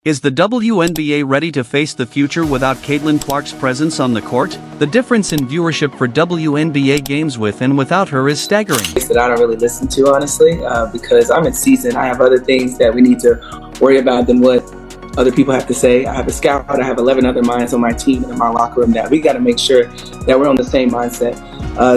Is the WNBA ready to face the future without Caitlin Clark's presence on the court? The difference in viewership for WNBA games with and without her is staggering. That I don't really listen to, honestly, because I'm in season. I have other things that we need to worry about than what other people have to say. I have a scout, I have 11 other minds on my team and in my locker room that we got to make sure that we're on the same mindset.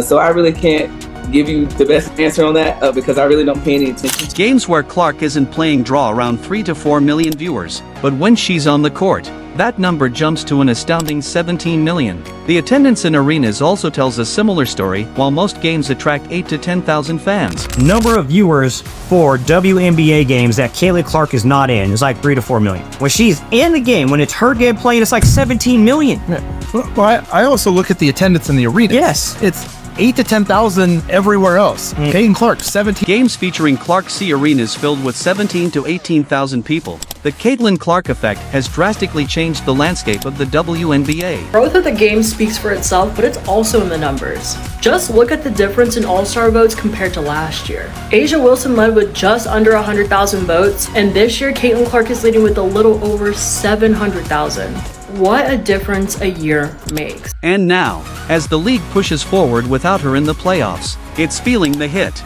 So I really can't give you the best answer on that because I really don't pay any attention to games where Clark isn't playing draw around 3 to 4 million viewers, but when she's on the court, that number jumps to an astounding 17 million. The attendance in arenas also tells a similar story. While most games attract 8 to 10,000 fans, number of viewers for WNBA games that Caitlin Clark is not in is like 3 to 4 million. When she's in the game, when it's her game playing, it's like 17 million. Yeah. Well, I also look at the attendance in the arena. Yes. It's 8 to 10,000 everywhere else. Caitlin Clark, 17. Games featuring Clark C arenas filled with 17 to 18,000 people. The Caitlin Clark effect has drastically changed the landscape of the WNBA. Growth of the game speaks for itself, but it's also in the numbers. Just look at the difference in All-Star votes compared to last year. A'ja Wilson led with just under 100,000 votes, and this year Caitlin Clark is leading with a little over 700,000. What a difference a year makes. And now, as the league pushes forward without her in the playoffs, it's feeling the hit.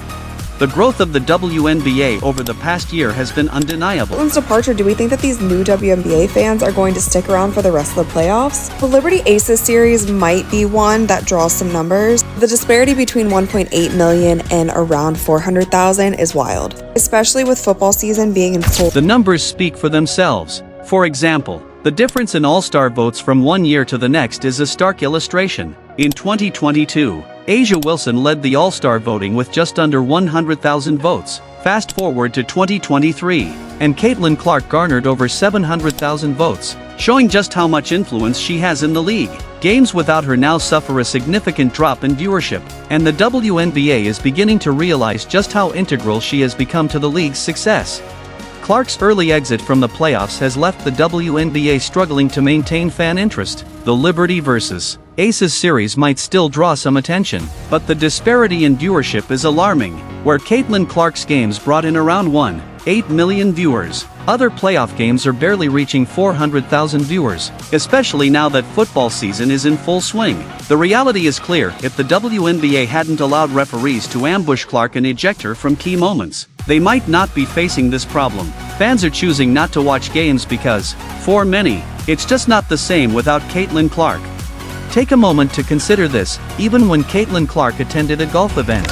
The growth of the WNBA over the past year has been undeniable. Caitlin's departure, do we think that these new WNBA fans are going to stick around for the rest of the playoffs? The Liberty Aces series might be one that draws some numbers. The disparity between 1.8 million and around 400,000 is wild, especially with football season being in full. The numbers speak for themselves. For example, the difference in All-Star votes from one year to the next is a stark illustration. In 2022, A'ja Wilson led the All-Star voting with just under 100,000 votes. Fast forward to 2023, and Caitlin Clark garnered over 700,000 votes, showing just how much influence she has in the league. Games without her now suffer a significant drop in viewership, and the WNBA is beginning to realize just how integral she has become to the league's success. Clark's early exit from the playoffs has left the WNBA struggling to maintain fan interest. The Liberty vs. Aces series might still draw some attention, but the disparity in viewership is alarming, where Caitlin Clark's games brought in around 1.8 million viewers. Other playoff games are barely reaching 400,000 viewers, especially now that football season is in full swing. The reality is clear: if the WNBA hadn't allowed referees to ambush Clark and eject her from key moments, they might not be facing this problem. Fans are choosing not to watch games because, for many, it's just not the same without Caitlin Clark. Take a moment to consider this, even when Caitlin Clark attended a golf event.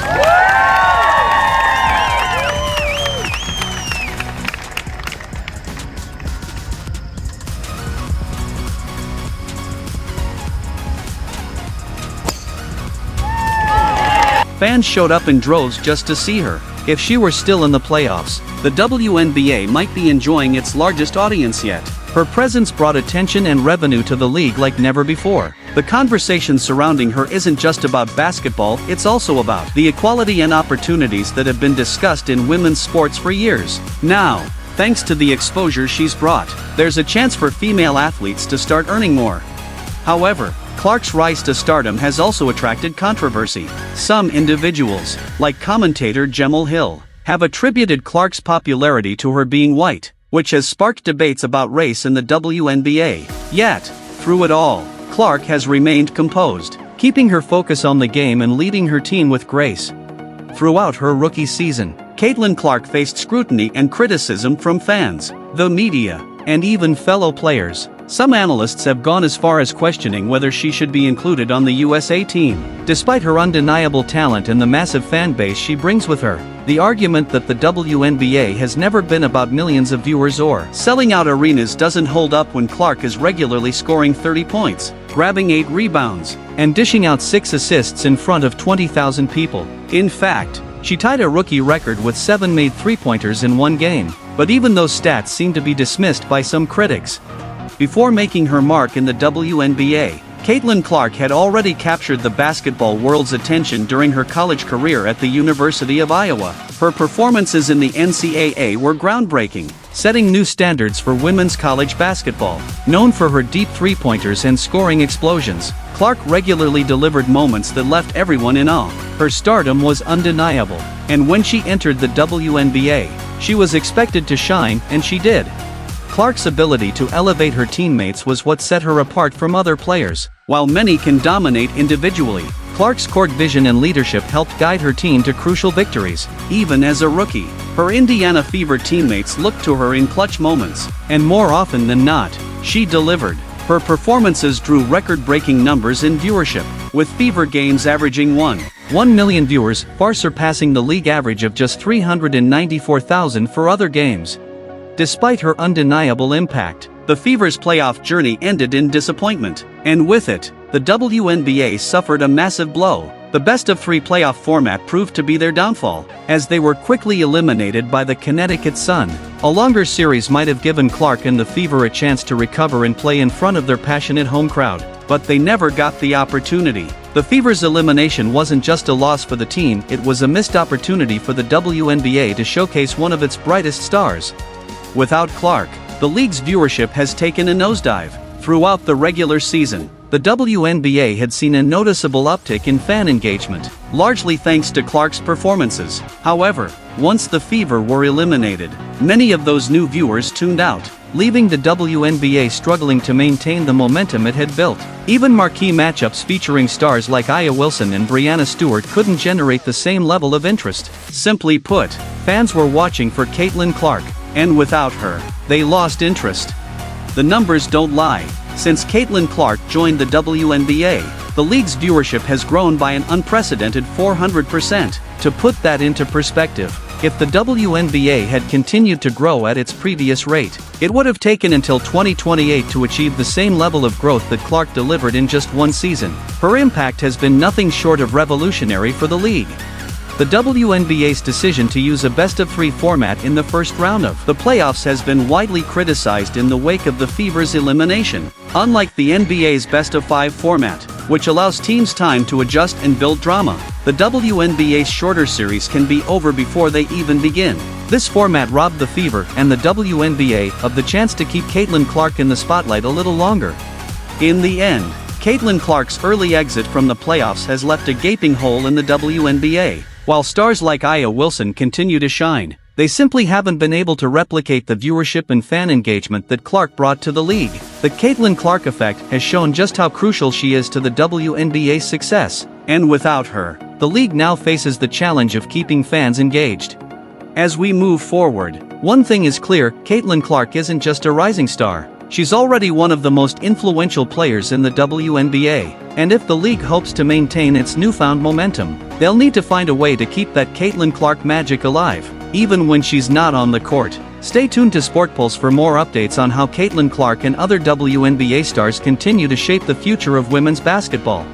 Fans showed up in droves just to see her. If she were still in the playoffs, the WNBA might be enjoying its largest audience yet. Her presence brought attention and revenue to the league like never before. The conversation surrounding her isn't just about basketball, it's also about the equality and opportunities that have been discussed in women's sports for years. Now, thanks to the exposure she's brought, there's a chance for female athletes to start earning more. However, Clark's rise to stardom has also attracted controversy. Some individuals, like commentator Jemele Hill, have attributed Clark's popularity to her being white, which has sparked debates about race in the WNBA. Yet, through it all, Clark has remained composed, keeping her focus on the game and leading her team with grace. Throughout her rookie season, Caitlin Clark faced scrutiny and criticism from fans, the media, and even fellow players. Some analysts have gone as far as questioning whether she should be included on the USA team. Despite her undeniable talent and the massive fan base she brings with her, the argument that the WNBA has never been about millions of viewers or selling out arenas doesn't hold up when Clark is regularly scoring 30 points, grabbing 8 rebounds, and dishing out 6 assists in front of 20,000 people. In fact, she tied a rookie record with 7 made three-pointers in one game. But even those stats seem to be dismissed by some critics. Before making her mark in the WNBA, Caitlin Clark had already captured the basketball world's attention during her college career at the University of Iowa. Her performances in the NCAA were groundbreaking, setting new standards for women's college basketball. Known for her deep three-pointers and scoring explosions, Clark regularly delivered moments that left everyone in awe. Her stardom was undeniable, and when she entered the WNBA, she was expected to shine, and she did. Clark's ability to elevate her teammates was what set her apart from other players. While many can dominate individually, Clark's court vision and leadership helped guide her team to crucial victories. Even as a rookie, her Indiana Fever teammates looked to her in clutch moments, and more often than not, she delivered. Her performances drew record-breaking numbers in viewership, with Fever games averaging 1 million viewers, far surpassing the league average of just 394,000 for other games. Despite her undeniable impact, the Fever's playoff journey ended in disappointment, and with it, the WNBA suffered a massive blow. The best-of-3 playoff format proved to be their downfall, as they were quickly eliminated by the Connecticut Sun. A longer series might have given Clark and the Fever a chance to recover and play in front of their passionate home crowd, but they never got the opportunity. The Fever's elimination wasn't just a loss for the team, it was a missed opportunity for the WNBA to showcase one of its brightest stars. Without Clark, the league's viewership has taken a nosedive. Throughout the regular season, the WNBA had seen a noticeable uptick in fan engagement, largely thanks to Clark's performances. However, once the Fever were eliminated, many of those new viewers tuned out, leaving the WNBA struggling to maintain the momentum it had built. Even marquee matchups featuring stars like Aya Wilson and Breanna Stewart couldn't generate the same level of interest. Simply put, fans were watching for Caitlin Clark, and without her, they lost interest. The numbers don't lie. Since Caitlin Clark joined the WNBA, the league's viewership has grown by an unprecedented 400%. To put that into perspective, if the WNBA had continued to grow at its previous rate, it would have taken until 2028 to achieve the same level of growth that Clark delivered in just one season. Her impact has been nothing short of revolutionary for the league. The WNBA's decision to use a best-of-3 format in the first round of the playoffs has been widely criticized in the wake of the Fever's elimination. Unlike the NBA's best-of-5 format, which allows teams time to adjust and build drama, the WNBA's shorter series can be over before they even begin. This format robbed the Fever and the WNBA of the chance to keep Caitlin Clark in the spotlight a little longer. In the end, Caitlin Clark's early exit from the playoffs has left a gaping hole in the WNBA. While stars like Aya Wilson continue to shine, they simply haven't been able to replicate the viewership and fan engagement that Clark brought to the league. The Caitlin Clark effect has shown just how crucial she is to the WNBA's success, and without her, the league now faces the challenge of keeping fans engaged. As we move forward, one thing is clear: Caitlin Clark isn't just a rising star. She's already one of the most influential players in the WNBA, and if the league hopes to maintain its newfound momentum, they'll need to find a way to keep that Caitlin Clark magic alive, even when she's not on the court. Stay tuned to Sport Pulse for more updates on how Caitlin Clark and other WNBA stars continue to shape the future of women's basketball.